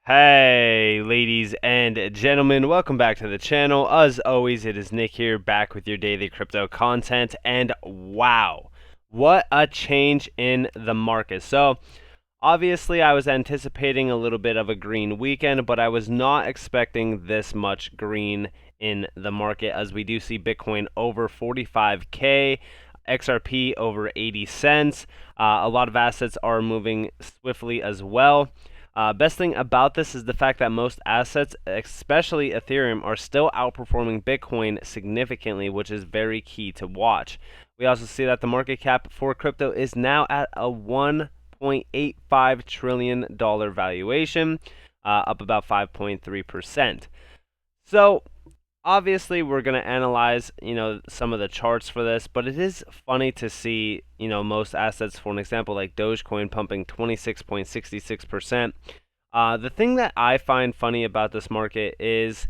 Hey, ladies and gentlemen, welcome back to the channel. As always, it is Nick here, back with your daily crypto content. And wow, what a change in the market. So, obviously, I was anticipating a little bit of a green weekend, but I was not expecting this much green in the market, as we do see Bitcoin over 45K. XRP over 80 cents. A lot of assets are moving swiftly as well. Best thing about this is the fact that most assets, especially Ethereum, are still outperforming Bitcoin significantly, which is very key to watch. We also see that the market cap for crypto is now at a $1.85 trillion valuation, up about 5.3%. So, obviously we're going to analyze, some of the charts for this, but it is funny to see, most assets, for an example, like Dogecoin pumping 26.66%. The thing that I find funny about this market is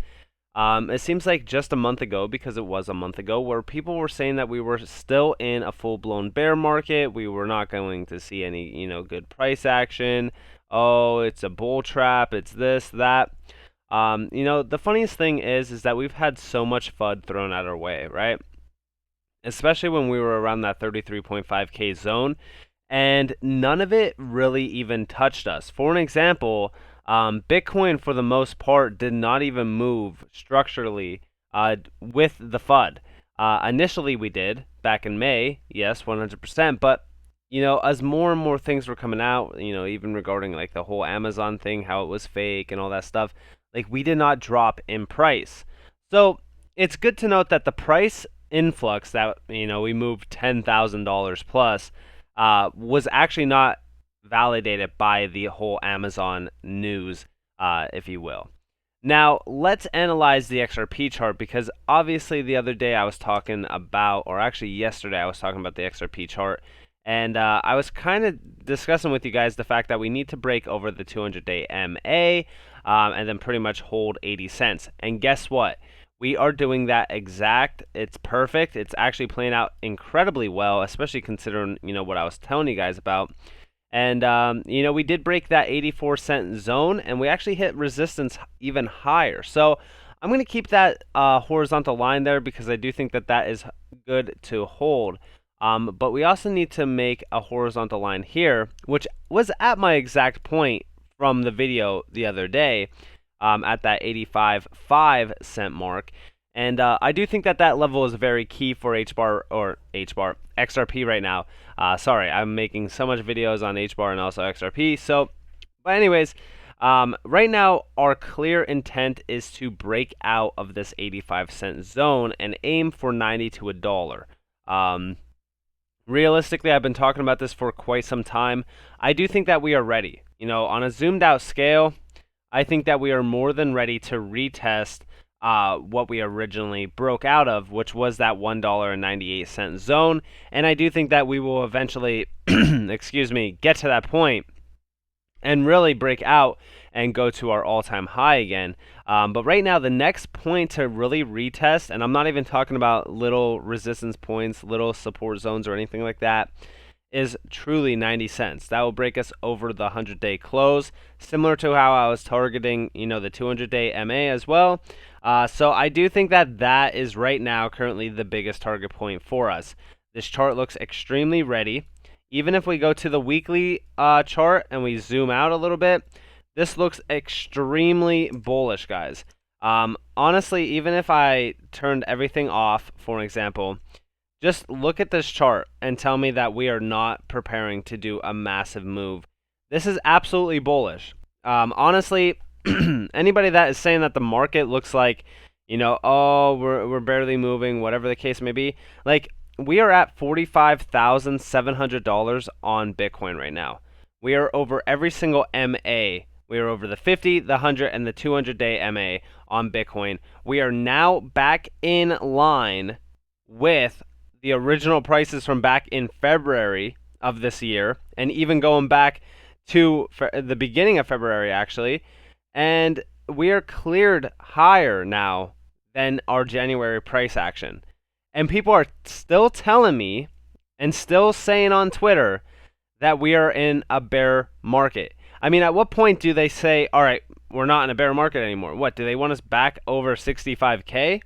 it seems like just a month ago, because it was a month ago, where people were saying that we were still in a full-blown bear market. We were not going to see any, good price action. Oh, it's a bull trap. It's this, that. The funniest thing is that we've had so much FUD thrown at our way, right? Especially when we were around that 33.5K zone, and none of it really even touched us. For an example, Bitcoin, for the most part, did not even move structurally with the FUD. Initially, we did back in May, yes, 100%, but as more and more things were coming out, even regarding like the whole Amazon thing, how it was fake and all that stuff, like we did not drop in price. So it's good to note that the price influx that we moved $10,000 plus was actually not validated by the whole Amazon news, if you will. Now let's analyze the XRP chart, because obviously the other day I was talking about, or actually yesterday I was talking about the XRP chart. And I was kind of discussing with you guys the fact that we need to break over the 200-day MA and then pretty much hold 80 cents. And guess what? We are doing that exact. It's perfect. It's actually playing out incredibly well, especially considering, what I was telling you guys about. And, we did break that 84-cent zone, and we actually hit resistance even higher. So I'm going to keep that horizontal line there, because I do think that that is good to hold. But we also need to make a horizontal line here, which was at my exact point from the video the other day, at that 85.5 cent mark. And I do think that that level is very key for XRP right now. Sorry, I'm making so much videos on HBAR and also XRP. So, but anyways, right now our clear intent is to break out of this 85-cent zone and aim for 90 to $1. Realistically, I've been talking about this for quite some time. I do think that we are ready. On a zoomed out scale, I think that we are more than ready to retest what we originally broke out of, which was that $1.98 zone. And I do think that we will eventually, excuse me, get to that point and really break out and go to our all-time high again. But right now, the next point to really retest, and I'm not even talking about little resistance points, little support zones or anything like that, is truly 90 cents. That will break us over the 100-day close, similar to how I was targeting, the 200-day MA as well. So I do think that that is right now currently the biggest target point for us. This chart looks extremely ready. Even if we go to the weekly chart and we zoom out a little bit, this looks extremely bullish, guys. Honestly, even if I turned everything off, for example, just look at this chart and tell me that we are not preparing to do a massive move. This is absolutely bullish. Honestly, anybody that is saying that the market looks like, oh, we're barely moving, whatever the case may be, like, we are at $45,700 on Bitcoin right now. We are over every single MA. We are over the 50, the 100, and the 200-day MA on Bitcoin. We are now back in line with the original prices from back in February of this year, and even going back to the beginning of February, actually. And we are cleared higher now than our January price action. And people are still telling me and still saying on Twitter that we are in a bear market. I mean, at what point do they say, all right, we're not in a bear market anymore. What, do they want us back over 65K?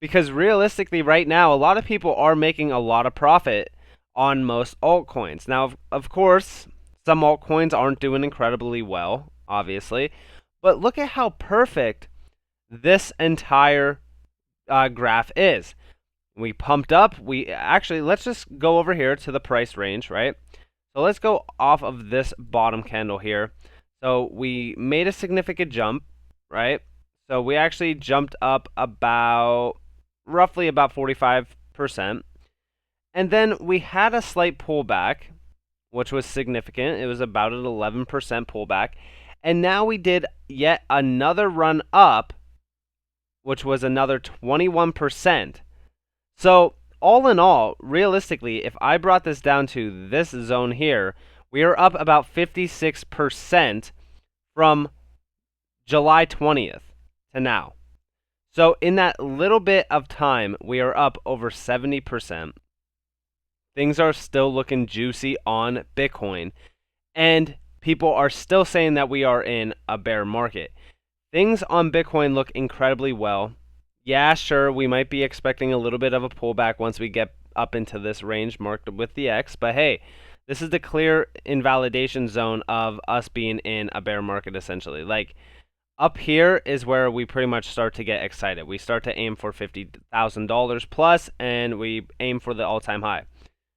Because realistically, right now, a lot of people are making a lot of profit on most altcoins. Now, of course, some altcoins aren't doing incredibly well, obviously, but look at how perfect this entire graph is. We pumped up. We actually, let's just go over here to the price range, right? So let's go off of this bottom candle here. So we made a significant jump, right? So we actually jumped up about roughly about 45%. And then we had a slight pullback, which was significant. It was about an 11% pullback. And now we did yet another run up, which was another 21%. So all in all, realistically, if I brought this down to this zone here, we are up about 56% from July 20th to now. So in that little bit of time, we are up over 70%. Things are still looking juicy on Bitcoin, and people are still saying that we are in a bear market. Things on Bitcoin look incredibly well. Yeah, sure, we might be expecting a little bit of a pullback once we get up into this range marked with the X, but hey, this is the clear invalidation zone of us being in a bear market, essentially. Like, up here is where we pretty much start to get excited. We start to aim for $50,000 plus, and we aim for the all-time high.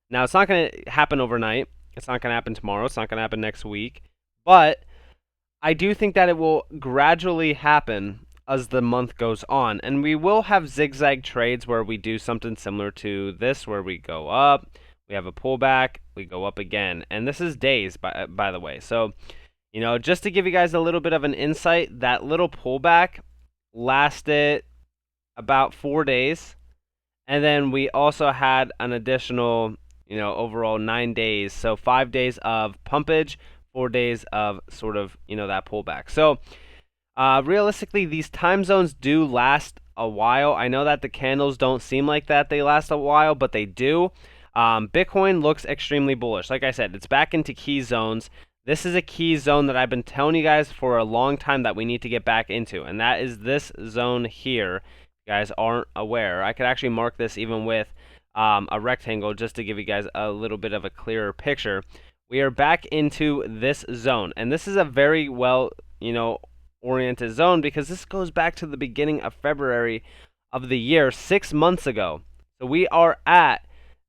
Now, it's not going to happen overnight. It's not going to happen tomorrow. It's not going to happen next week. But I do think that it will gradually happen as the month goes on. And we will have zigzag trades where we do something similar to this, where we go up, we have a pullback, we go up again. And this is days, by the way. So, you know, just to give you guys a little bit of an insight, that little pullback lasted about 4 days. And then we also had an additional, you know, overall 9 days. So 5 days of pumpage, 4 days of sort of, you know, that pullback. So realistically, these time zones do last a while. I know that the candles don't seem like that they last a while, but they do. Bitcoin looks extremely bullish. Like I said, it's back into key zones. This is a key zone that I've been telling you guys for a long time that we need to get back into, and that is this zone here. If you guys aren't aware, I could actually mark this even with a rectangle just to give you guys a little bit of a clearer picture. We are back into this zone, and this is a very well, you know, oriented zone because this goes back to the beginning of February of the year, 6 months ago. So we are at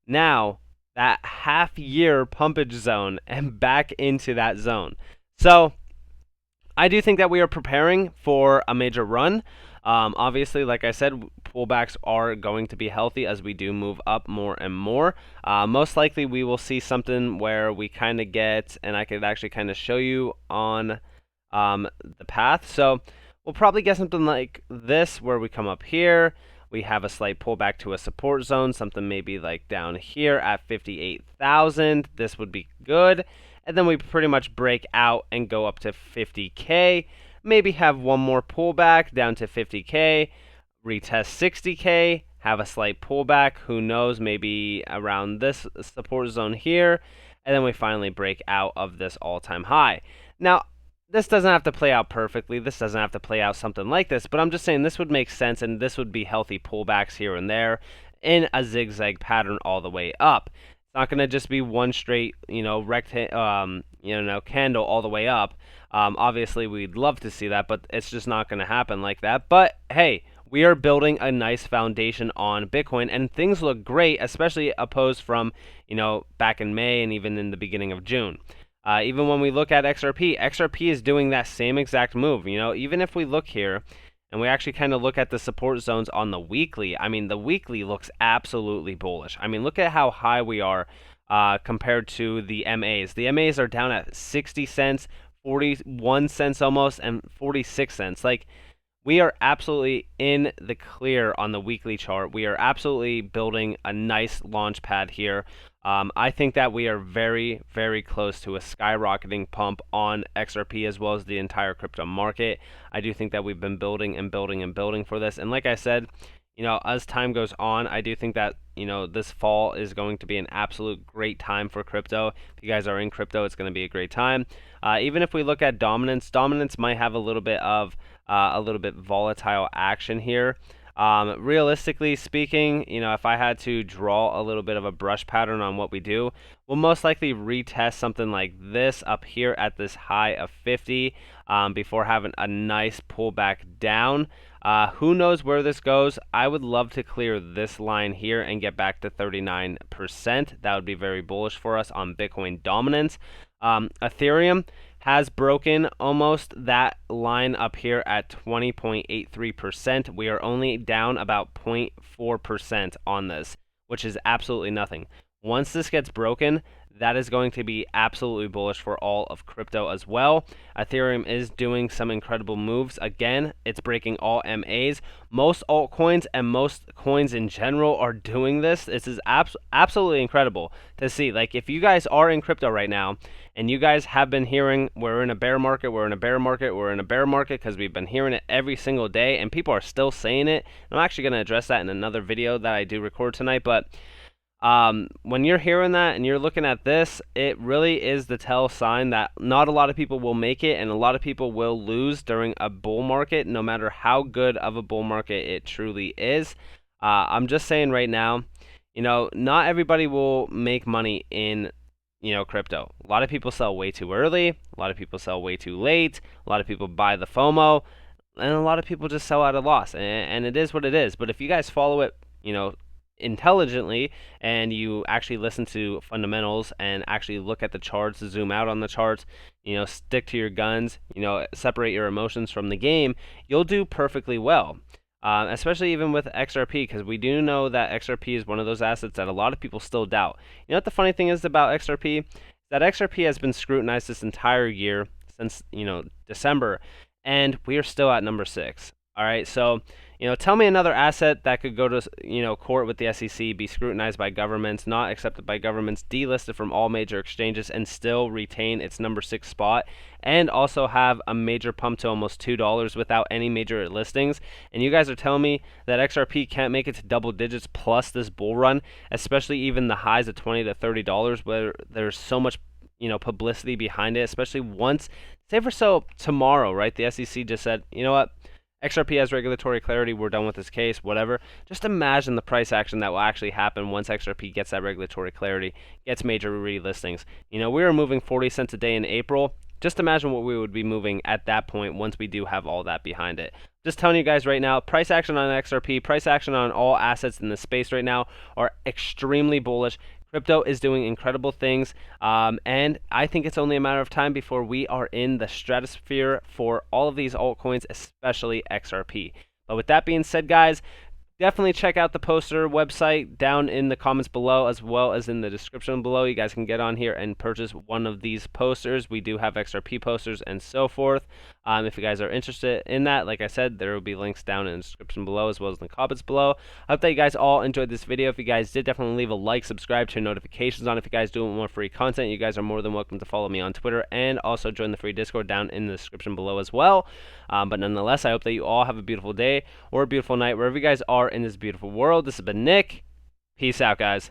now that half-year pumpage zone and back into that zone. So I do think that we are preparing for a major run. Obviously, like I said, pullbacks are going to be healthy as we do move up more and more. Most likely we will see something where we kind of get, and I could actually kind of show you on the path. So we'll probably get something like this where we come up here. We have a slight pullback to a support zone, something maybe like down here at 58,000. This would be good. And then we pretty much break out and go up to 50K. Maybe have one more pullback down to 50K. Retest 60K. Have a slight pullback. Who knows? Maybe around this support zone here. And then we finally break out of this all-time high. Now, this doesn't have to play out perfectly. This doesn't have to play out something like this, but I'm just saying this would make sense, and this would be healthy pullbacks here and there in a zigzag pattern all the way up. It's not going to just be one straight, you know, candle all the way up. Obviously, we'd love to see that, but it's just not going to happen like that. But hey, we are building a nice foundation on Bitcoin, and things look great, especially opposed from, you know, back in May and even in the beginning of June. Even when we look at XRP, XRP is doing that same exact move. You know, even if we look here and we actually kind of look at the support zones on the weekly, I mean, the weekly looks absolutely bullish. I mean, look at how high we are compared to the MAs. The MAs are down at 60 cents, 41 cents almost, and 46 cents. Like, we are absolutely in the clear on the weekly chart. We are absolutely building a nice launch pad here. I think that we are very, very close to a skyrocketing pump on XRP as well as the entire crypto market. I do think that we've been building and building and building for this. And like I said, as time goes on, I do think that, this fall is going to be an absolute great time for crypto. If you guys are in crypto, it's going to be a great time. Even if we look at dominance might have a little bit of a little bit volatile action here. Realistically speaking, if I had to draw a little bit of a brush pattern on what we do, we'll most likely retest something like this up here at this high of 50 before having a nice pullback down. Who knows where this goes? I would love to clear this line here and get back to 39%. That would be very bullish for us on Bitcoin dominance. Ethereum has broken almost that line up here at 20.83%. We are only down about 0.4% on this, which is absolutely nothing. Once this gets broken, that is going to be absolutely bullish for all of crypto as well. Ethereum is doing some incredible moves. Again, it's breaking all MAs. Most altcoins and most coins in general are doing this. This is absolutely incredible to see. Like, if you guys are in crypto right now and you guys have been hearing we're in a bear market, we're in a bear market, we're in a bear market, because we've been hearing it every single day and people are still saying it. I'm actually going to address that in another video that I do record tonight, but when you're hearing that and you're looking at this, it really is the tell sign that not a lot of people will make it and a lot of people will lose during a bull market, no matter how good of a bull market it truly is. I'm just saying right now, not everybody will make money in, crypto. A lot of people sell way too early. A lot of people sell way too late. A lot of people buy the FOMO, and a lot of people just sell at a loss. And it is what it is. But if you guys follow it, intelligently, and you actually listen to fundamentals and actually look at the charts, zoom out on the charts, stick to your guns, separate your emotions from the game, you'll do perfectly well. Especially even with XRP, because we do know that XRP is one of those assets that a lot of people still doubt. You know what the funny thing is about XRP? That XRP has been scrutinized this entire year since, December, and we are still at number 6. All right, so tell me another asset that could go to court with the SEC, be scrutinized by governments, not accepted by governments, delisted from all major exchanges, and still retain its number 6 spot, and also have a major pump to almost $2 without any major listings. And you guys are telling me that XRP can't make it to double digits plus this bull run, especially even the highs of $20 to $30, where there's so much publicity behind it, especially once, say for so tomorrow, right? The SEC just said, you know what? XRP has regulatory clarity, we're done with this case, whatever. Just imagine the price action that will actually happen once XRP gets that regulatory clarity, gets major relistings. We were moving 40 cents a day in April. Just imagine what we would be moving at that point once we do have all that behind it. Just telling you guys right now, price action on XRP, price action on all assets in the space right now are extremely bullish. Crypto is doing incredible things, and I think it's only a matter of time before we are in the stratosphere for all of these altcoins, especially XRP. But with that being said, guys, definitely check out the poster website down in the comments below, as well as in the description below. You guys can get on here and purchase one of these posters. We do have XRP posters and so forth. If you guys are interested in that, like I said, there will be links down in the description below, as well as in the comments below. I hope that you guys all enjoyed this video. If you guys did, definitely leave a like, subscribe, turn notifications on. If you guys do want more free content, you guys are more than welcome to follow me on Twitter, and also join the free Discord down in the description below as well. But nonetheless, I hope that you all have a beautiful day or a beautiful night, wherever you guys are in this beautiful world. This has been Nick. Peace out, guys.